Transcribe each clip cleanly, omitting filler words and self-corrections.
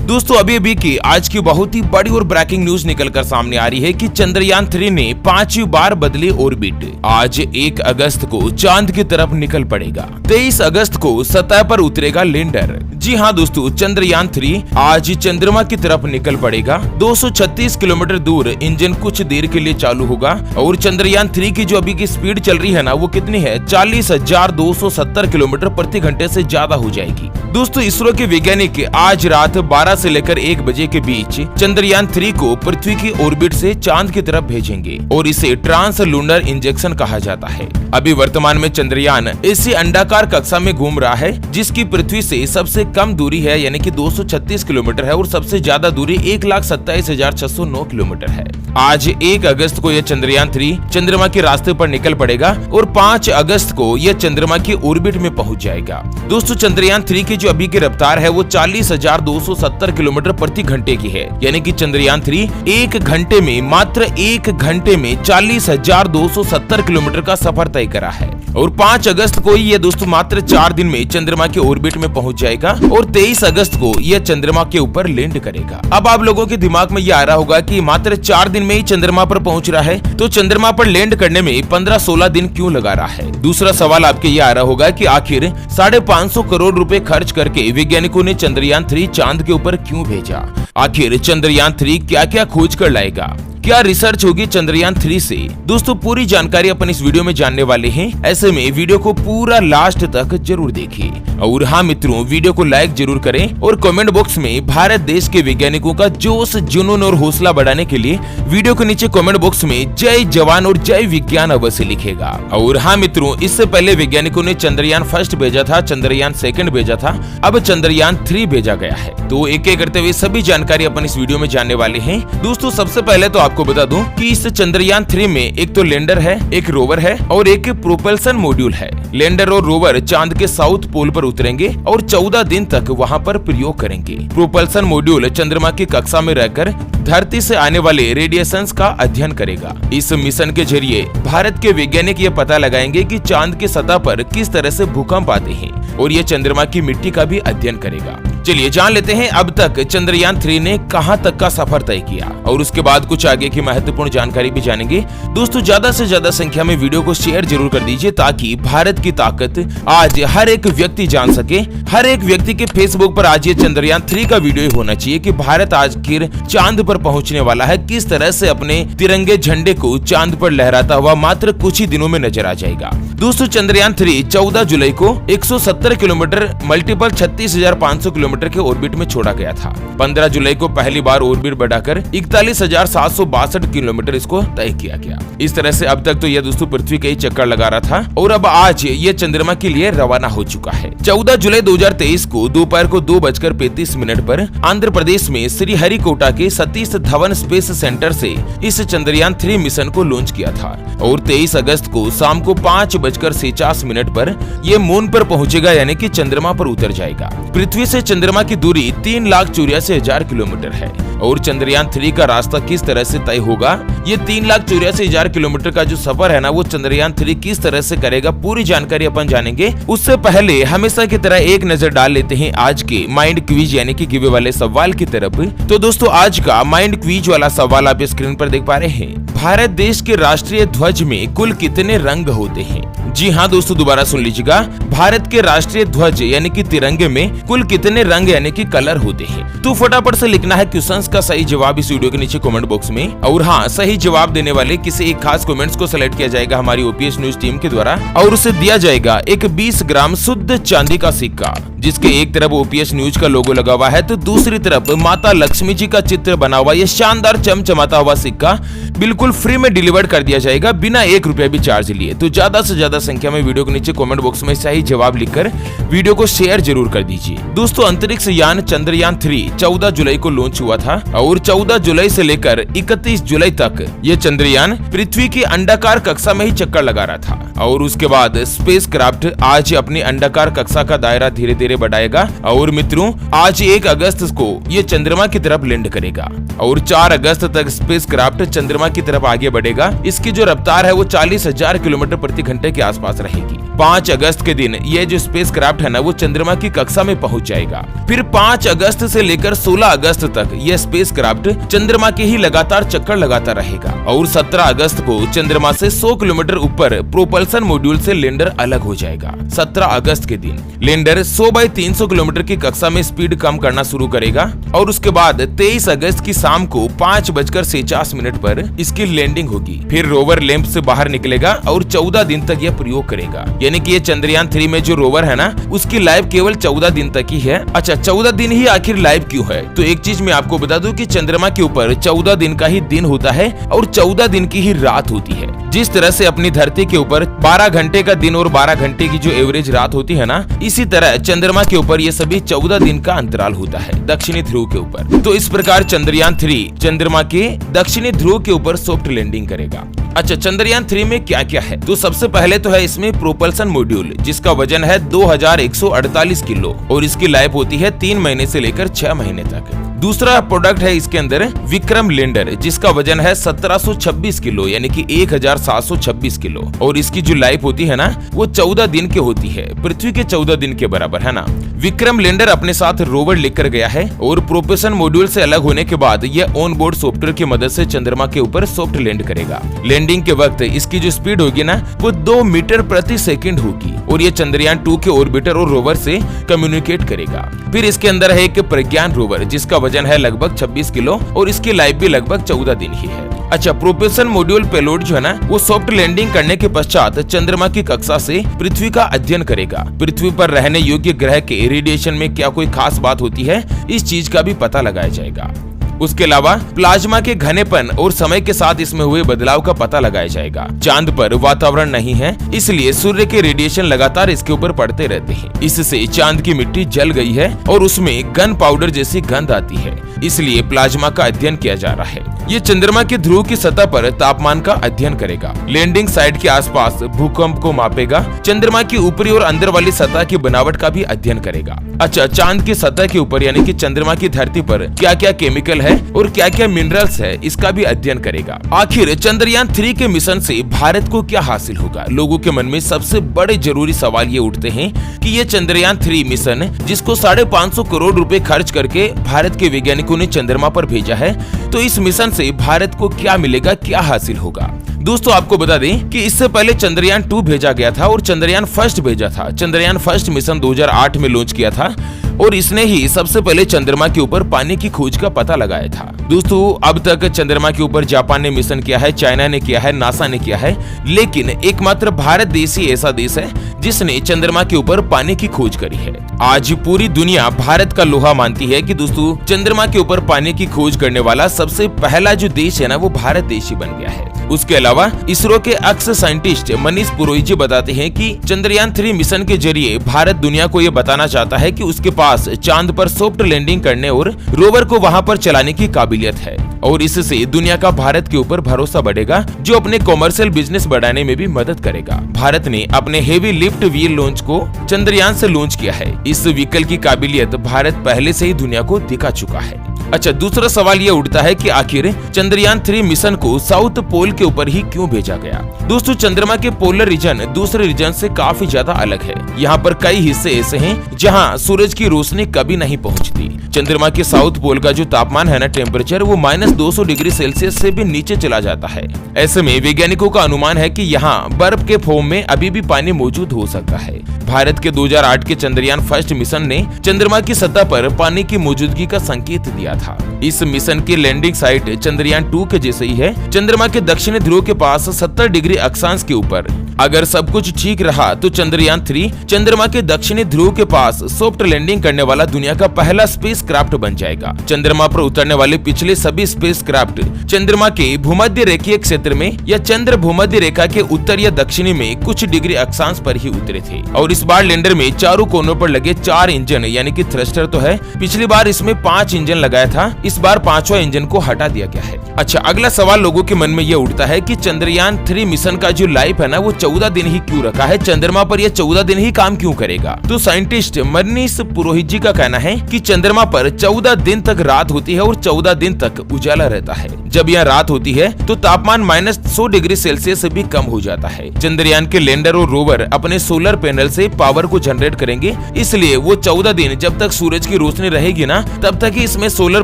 दोस्तों अभी की आज की बहुत ही बड़ी और ब्रेकिंग न्यूज निकलकर सामने आ रही है कि चंद्रयान 3 ने 5वीं बार बदली ऑर्बिट। आज 1 अगस्त को चांद की तरफ निकल पड़ेगा। 23 अगस्त को सतह पर उतरेगा लैंडर। जी हाँ दोस्तों, चंद्रयान 3 आज चंद्रमा की तरफ निकल पड़ेगा। 236 किलोमीटर दूर इंजन कुछ देर के लिए चालू होगा और चंद्रयान 3 की जो अभी की स्पीड चल रही है ना, वो कितनी है? 40,270 किलोमीटर प्रति घंटे से ज्यादा हो जाएगी। दोस्तों इसरो के वैज्ञानिक आज रात 12 से लेकर 1 बजे के बीच चंद्रयान 3 को पृथ्वी की ऑर्बिट से चांद की तरफ भेजेंगे और इसे ट्रांस लूनर इंजेक्शन कहा जाता है। अभी वर्तमान में चंद्रयान इसी अंडाकार कक्षा में घूम रहा है जिसकी पृथ्वी से सबसे कम दूरी है यानी कि 236 किलोमीटर है और सबसे ज्यादा दूरी 1,27,609 किलोमीटर है। आज 1 अगस्त को यह चंद्रयान 3 चंद्रमा के रास्ते पर निकल पड़ेगा और 5 अगस्त को यह चंद्रमा की ऑर्बिट में पहुंच जाएगा। दोस्तों चंद्रयान 3 की जो अभी की रफ्तार है वो 40,270 किलोमीटर प्रति घंटे की है, यानी कि चंद्रयान 3 मात्र 1 घंटे में 40,270 किलोमीटर का सफर तय करा है और 5 अगस्त को ये दोस्तों मात्र 4 दिन में चंद्रमा के ऑर्बिट में पहुंच जाएगा और 23 अगस्त को यह चंद्रमा के ऊपर लैंड करेगा। अब आप लोगों के दिमाग में ये आ रहा होगा कि मात्र 4 दिन में ही चंद्रमा पर पहुंच रहा है, तो चंद्रमा पर लैंड करने में 15-16 दिन क्यों लगा रहा है? दूसरा सवाल आपके ये आ रहा होगा कि आखिर 550 करोड़ रुपए खर्च करके वैज्ञानिकों ने चंद्रयान 3 चांद के ऊपर क्यों भेजा? आखिर चंद्रयान 3 क्या क्या खोज कर लाएगा? क्या रिसर्च होगी चंद्रयान 3 से? दोस्तों पूरी जानकारी अपन इस वीडियो में जानने वाले हैं, ऐसे में वीडियो को पूरा लास्ट तक जरूर देखिए। और हाँ मित्रों, वीडियो को लाइक जरूर करें और कमेंट बॉक्स में भारत देश के वैज्ञानिकों का जोश, जुनून और हौसला बढ़ाने के लिए वीडियो के नीचे कमेंट बॉक्स में जय जवान और जय विज्ञान अवश्य लिखेगा। और हाँ मित्रों, इससे पहले वैज्ञानिकों ने चंद्रयान 1 भेजा था, चंद्रयान 2 भेजा था, अब चंद्रयान 3 भेजा गया है। तो एक एक करते हुए सभी जानकारी अपन इस वीडियो में जानने वाले हैं। दोस्तों सबसे पहले तो आपको बता दूं कि इस चंद्रयान 3 में एक तो लैंडर है, एक रोवर है और एक प्रोपल्सन मॉड्यूल है। लैंडर और रोवर चांद के साउथ पोल पर उतरेंगे और 14 दिन तक वहां पर प्रयोग करेंगे। प्रोपल्सन मॉड्यूल चंद्रमा की कक्षा में रहकर धरती से आने वाले रेडिएशंस का अध्ययन करेगा। इस मिशन के जरिए भारत के वैज्ञानिक ये पता लगाएंगे कि चांद की सतह पर किस तरह से भूकंप आते हैं और ये चंद्रमा की मिट्टी का भी अध्ययन करेगा। चलिए जान लेते हैं अब तक चंद्रयान 3 ने कहां तक का सफर तय किया और उसके बाद कुछ आगे की महत्वपूर्ण जानकारी भी जानेंगे। दोस्तों ज्यादा से ज्यादा संख्या में वीडियो को शेयर जरूर कर दीजिए ताकि भारत की ताकत आज हर एक व्यक्ति जान सके। हर एक व्यक्ति के फेसबुक पर आज ये चंद्रयान 3 का वीडियो होना चाहिए कि भारत आखिर चांद पर पहुंचने वाला है, किस तरह से अपने तिरंगे झंडे को चांद पर लहराता हुआ मात्र कुछ ही दिनों में नजर आ जाएगा। दोस्तों चंद्रयान 3 14 जुलाई को 170 किलोमीटर मल्टीपल 36,500 किलोमीटर के ऑर्बिट में छोड़ा गया था। 15 जुलाई को पहली बार ऑर्बिट बढ़ाकर 41,762 किलोमीटर इसको तय किया गया। इस तरह से अब तक तो यह दोस्तों पृथ्वी के ही चक्कर लगा रहा था और अब आज ये चंद्रमा के लिए रवाना हो चुका है। 14 जुलाई 2023 को दोपहर को 2:35 पर आंध्र प्रदेश में श्रीहरिकोटा के सतीश धवन स्पेस सेंटर से इस चंद्रयान 3 मिशन को लॉन्च किया था और 23 अगस्त को शाम को 5:46 पर ये मून पर पहुंचेगा यानी कि चंद्रमा पर उतर जाएगा। पृथ्वी से चंद्रमा की दूरी 3,84,000 किलोमीटर है और चंद्रयान 3 का रास्ता किस तरह से तय होगा, ये 3,84,000 किलोमीटर का जो सफर है ना, वो चंद्रयान 3 किस तरह से करेगा, पूरी जानकारी अपन जानेंगे। उससे पहले हमेशा की तरह एक नजर डाल लेते हैं आज के माइंड क्विज यानी कि गिवे वाले सवाल की तरफ। तो दोस्तों आज का माइंड क्विज वाला सवाल आप स्क्रीन पर देख पा रहे हैं। भारत देश के राष्ट्रीय ध्वज में कुल कितने रंग होते हैं? जी हाँ दोस्तों, दोबारा सुन लीजिएगा। भारत के राष्ट्रीय ध्वज यानी कि तिरंगे में कुल कितने रंग यानी कि कलर होते हैं? तो फटाफट से लिखना है क्वेश्चंस का सही जवाब इस वीडियो के नीचे कमेंट बॉक्स में। और हाँ, सही जवाब देने वाले किसी एक खास कमेंट्स को सिलेक्ट किया जाएगा हमारी ओपीएस न्यूज टीम के द्वारा और उसे दिया जाएगा एक 20 ग्राम शुद्ध चांदी का सिक्का, जिसके एक तरफ ओपीएस न्यूज का लोगो लगा हुआ है तो दूसरी तरफ माता लक्ष्मी जी का चित्र बना हुआ ये शानदार चमचमाता हुआ सिक्का बिल्कुल फ्री में डिलीवर कर दिया जाएगा बिना 1 रुपया भी चार्ज लिए। तो ज्यादा से ज्यादा संख्या में वीडियो के नीचे कमेंट बॉक्स में सही जवाब लिखकर वीडियो को शेयर जरूर कर दीजिए। दोस्तों अंतरिक्ष यान चंद्रयान 3 14 जुलाई को लॉन्च हुआ था और 14 जुलाई से लेकर 31 जुलाई तक ये चंद्रयान पृथ्वी की अंडाकार कक्षा में ही चक्कर लगा रहा था और उसके बाद स्पेस क्राफ्ट आज अपनी अंडाकार कक्षा का दायरा धीरे धीरे आगे बढ़ाएगा और मित्रों आज 1 अगस्त को ये चंद्रमा की तरफ लैंड करेगा और 4 अगस्त तक स्पेसक्राफ्ट चंद्रमा की तरफ आगे बढ़ेगा। इसकी जो रफ्तार है वो 40,000 किलोमीटर प्रति घंटे के आसपास रहेगी। 5 अगस्त के दिन ये जो स्पेसक्राफ्ट है ना वो चंद्रमा की कक्षा में पहुंच जाएगा। फिर 5 अगस्त से लेकर 16 अगस्त तक ये स्पेसक्राफ्ट चंद्रमा के ही लगातार चक्कर लगाता रहेगा और 17 अगस्त को चंद्रमा से 100 किलोमीटर ऊपर प्रोपल्सन मॉड्यूल से लैंडर अलग हो जाएगा। 17 अगस्त के दिन लैंडर 100/300 किलोमीटर की कक्षा में स्पीड कम करना शुरू करेगा और उसके बाद 23 अगस्त की शाम को 5:49 पर इसकी लैंडिंग होगी। फिर रोवर लैंप से बाहर निकलेगा और 14 दिन तक यह प्रयोग करेगा। यानी कि ये चंद्रयान 3 में जो रोवर है ना उसकी लाइफ केवल 14 दिन तक ही है। अच्छा 14 दिन ही आखिर लाइव क्यों है? तो एक चीज मैं आपको बता दूं कि चंद्रमा के ऊपर 14 दिन का ही दिन होता है और 14 दिन की ही रात होती है। जिस तरह से अपनी धरती के ऊपर 12 घंटे का दिन और 12 घंटे की जो एवरेज रात होती है ना, इसी तरह चंद्रमा के ऊपर ये सभी 14 दिन का अंतराल होता है दक्षिणी ध्रुव के ऊपर। तो इस प्रकार चंद्रयान 3 चंद्रमा के दक्षिणी ध्रुव के ऊपर सॉफ्ट लैंडिंग करेगा। अच्छा चंद्रयान 3 में क्या क्या है? तो सबसे पहले तो है इसमें प्रोपल्सन मॉड्यूल जिसका वजन है 2148 किलो और इसकी लाइफ होती है 3 महीने से लेकर 6 महीने तक। दूसरा प्रोडक्ट है इसके अंदर विक्रम लैंडर जिसका वजन है 1726 किलो यानी कि 1726 किलो और इसकी जो लाइफ होती है ना वो 14 दिन की होती है, पृथ्वी के 14 दिन के बराबर है ना। विक्रम लैंडर अपने साथ रोवर लेकर गया है और प्रोपल्सन मॉड्यूल से अलग होने के बाद यह ऑन बोर्ड सॉफ्टवेयर की मदद से चंद्रमा के ऊपर सॉफ्ट लैंड करेगा। लैंडिंग के वक्त इसकी जो स्पीड होगी ना वो 2 मीटर प्रति सेकंड होगी और ये चंद्रयान 2 के ऑर्बिटर और रोवर से कम्युनिकेट करेगा। फिर इसके अंदर है एक प्रज्ञान रोवर जिसका वजन है लगभग 26 किलो और इसकी लाइफ भी लगभग 14 दिन ही है। अच्छा प्रोपल्सन मॉड्यूल पेलोड जो है ना वो सॉफ्ट लैंडिंग करने के पश्चात चंद्रमा की कक्षा से पृथ्वी का अध्ययन करेगा। पृथ्वी पर रहने योग्य ग्रह के रेडिएशन में क्या कोई खास बात होती है इस चीज का भी पता लगाया जाएगा। उसके अलावा प्लाज्मा के घनेपन और समय के साथ इसमें हुए बदलाव का पता लगाया जाएगा। चांद पर वातावरण नहीं है इसलिए सूर्य के रेडिएशन लगातार इसके ऊपर पड़ते रहते हैं। इससे चांद की मिट्टी जल गई है और उसमें गन पाउडर जैसी गंध आती है, इसलिए प्लाज्मा का अध्ययन किया जा रहा है। ये चंद्रमा के ध्रुव की सतह पर तापमान का अध्ययन करेगा। लैंडिंग साइट के आसपास भूकंप को मापेगा। चंद्रमा की ऊपरी और अंदर वाली सतह की बनावट का भी अध्ययन करेगा। अच्छा चांद की सतह के ऊपर यानी कि चंद्रमा की धरती पर क्या क्या केमिकल है और क्या क्या मिनरल्स है इसका भी अध्ययन करेगा। आखिर चंद्रयान 3 के मिशन से भारत को क्या हासिल होगा? लोगों के मन में सबसे बड़े जरूरी सवाल ये उठते हैं कि ये चंद्रयान 3 मिशन जिसको 550 करोड़ रुपए खर्च करके भारत के वैज्ञानिकों ने चंद्रमा पर भेजा है, तो इस मिशन से भारत को क्या मिलेगा, क्या हासिल होगा? दोस्तों आपको बता दें कि इससे पहले चंद्रयान 2 भेजा गया था और चंद्रयान 1 भेजा था। चंद्रयान 1 मिशन 2008 में लॉन्च किया था और इसने ही सबसे पहले चंद्रमा के ऊपर पानी की खोज का पता लगाया था। दोस्तों अब तक चंद्रमा के ऊपर जापान ने मिशन किया है, चाइना ने किया है, नासा ने किया है, लेकिन एकमात्र भारत देश ही ऐसा देश है जिसने चंद्रमा के ऊपर पानी की खोज करी है। आज पूरी दुनिया भारत का लोहा मानती है कि दोस्तों चंद्रमा के ऊपर पानी की खोज करने वाला सबसे पहला जो देश है ना वो भारत देश ही बन गया है। उसके अलावा इसरो के अक्स साइंटिस्ट मनीष पुरोहित जी बताते हैं कि चंद्रयान 3 मिशन के जरिए भारत दुनिया को ये बताना चाहता है कि उसके पास चांद पर सॉफ्ट लैंडिंग करने और रोवर को वहां पर चलाने की काबिलियत है और इससे दुनिया का भारत के ऊपर भरोसा बढ़ेगा जो अपने कॉमर्शियल बिजनेस बढ़ाने में भी मदद करेगा। भारत ने अपने हेवी लिफ्ट व्हील लॉन्च को चंद्रयान से लॉन्च किया है। इस व्हीकल की काबिलियत भारत पहले से ही दुनिया को दिखा चुका है। अच्छा दूसरा सवाल ये उठता है कि आखिर चंद्रयान 3 मिशन को साउथ पोल के ऊपर ही क्यों भेजा गया? दोस्तों चंद्रमा के पोलर रीजन दूसरे रीजन से काफी ज्यादा अलग है। यहाँ पर कई हिस्से ऐसे हैं जहाँ सूरज की रोशनी कभी नहीं पहुँचती। चंद्रमा के साउथ पोल का जो तापमान है ना टेम्परेचर वो -200 डिग्री सेल्सियस से भी नीचे चला जाता है। ऐसे में वैज्ञानिकों का अनुमान है कि यहाँ बर्फ के फॉर्म में अभी भी पानी मौजूद हो सकता है। भारत के 2008 के चंद्रयान 1 मिशन ने चंद्रमा की सतह पर पानी की मौजूदगी का संकेत दिया था। इस मिशन की लैंडिंग साइट चंद्रयान 2 के जैसे ही है। चंद्रमा के दक्षिणी ध्रुव के पास 70 डिग्री अक्षांश के ऊपर। अगर सब कुछ ठीक रहा तो चंद्रयान 3 चंद्रमा के दक्षिणी ध्रुव के पास सॉफ्ट लैंडिंग करने वाला दुनिया का पहला स्पेसक्राफ्ट बन जाएगा। चंद्रमा पर उतरने वाले पिछले सभी स्पेसक्राफ्ट चंद्रमा के भूमध्य रेखीय क्षेत्र में या चंद्र भूमध्य रेखा के उत्तर या दक्षिणी में कुछ डिग्री अक्षांश पर ही उतरे थे। और इस बार लैंडर में चारों कोनों पर लगे 4 इंजन यानी कि थ्रस्टर तो है, पिछली बार इसमें 5 इंजन लगाया गया था, इस बार 5वां इंजन को हटा दिया गया है। अच्छा, अगला सवाल लोगों के मन में ये उठता है कि चंद्रयान 3 मिशन का जो लाइफ है ना, वो 14 दिन ही क्यों रखा है, चंद्रमा पर ये 14 दिन ही काम क्यों करेगा। तो साइंटिस्ट मनीष पुरोहित जी का कहना है कि चंद्रमा पर 14 दिन तक रात होती है और 14 दिन तक उजाला रहता है। जब यह रात होती है तो तापमान -100 डिग्री सेल्सियस से भी कम हो जाता है। चंद्रयान के लैंडर और रोवर अपने सोलर पैनल से पावर को जनरेट करेंगे, इसलिए वो 14 दिन जब तक सूरज की रोशनी रहेगी ना, तब तक ही इसमें सोलर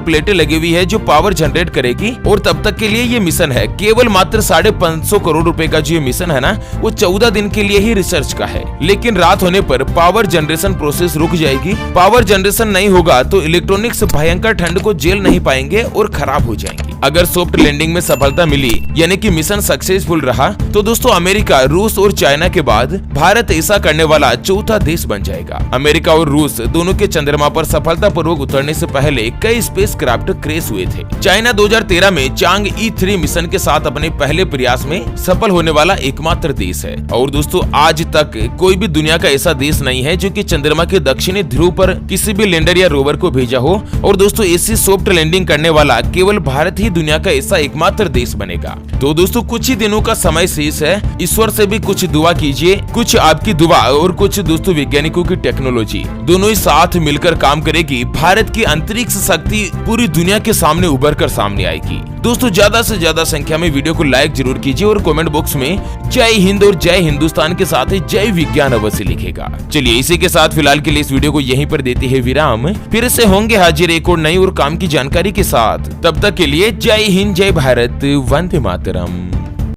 प्लेटें लगी हुई है जो पावर जनरेट करेगी। और तब तक के लिए ये मिशन है, केवल मात्र 550 करोड़ रुपए का जो ये मिशन है ना, वो 14 दिन के लिए ही रिसर्च का है। लेकिन रात होने पर पावर जनरेशन प्रोसेस रुक जाएगी। पावर जनरेशन नहीं होगा तो इलेक्ट्रॉनिक्स भयंकर ठंड को झेल नहीं पाएंगे और खराब हो जाएंगे। अगर सॉफ्ट लैंडिंग में सफलता मिली, यानी कि मिशन सक्सेसफुल रहा, तो दोस्तों अमेरिका, रूस और चाइना के बाद भारत ऐसा करने वाला चौथा देश बन जाएगा। अमेरिका और रूस दोनों के चंद्रमा पर सफलतापूर्वक उतरने से पहले कई स्पेसक्राफ्ट क्रैश हुए थे। चाइना 2013 में चांग E3 मिशन के साथ अपने पहले प्रयास में सफल होने वाला एकमात्र देश है। और दोस्तों आज तक कोई भी दुनिया का ऐसा देश नहीं है जो कि चंद्रमा के दक्षिणी ध्रुव पर किसी भी लैंडर या रोवर को भेजा हो। और दोस्तों ऐसी सॉफ्ट लैंडिंग करने वाला केवल भारत ही दुनिया का ऐसा एकमात्र देश बनेगा। तो दोस्तों कुछ ही दिनों का समय शेष है, ईश्वर से भी कुछ दुआ कीजिए, कुछ आपकी दुआ और कुछ दोस्तों वैज्ञानिकों की टेक्नोलॉजी दोनों ही साथ मिलकर काम करेगी। भारत की अंतरिक्ष शक्ति पूरी दुनिया के सामने उभर कर सामने आएगी। दोस्तों ज्यादा से ज्यादा संख्या में वीडियो को लाइक जरूर कीजिए और कमेंट बॉक्स में जय हिंद और जय हिंदुस्तान के साथ ही जय विज्ञान अवश्य लिखेगा। चलिए इसी के साथ फिलहाल के लिए इस वीडियो को यहीं पर देते हैं विराम, फिर से होंगे हाजिर एक और नई और काम की जानकारी के साथ। तब तक के लिए जय हिंद, जय भारत, वंदे मातरम।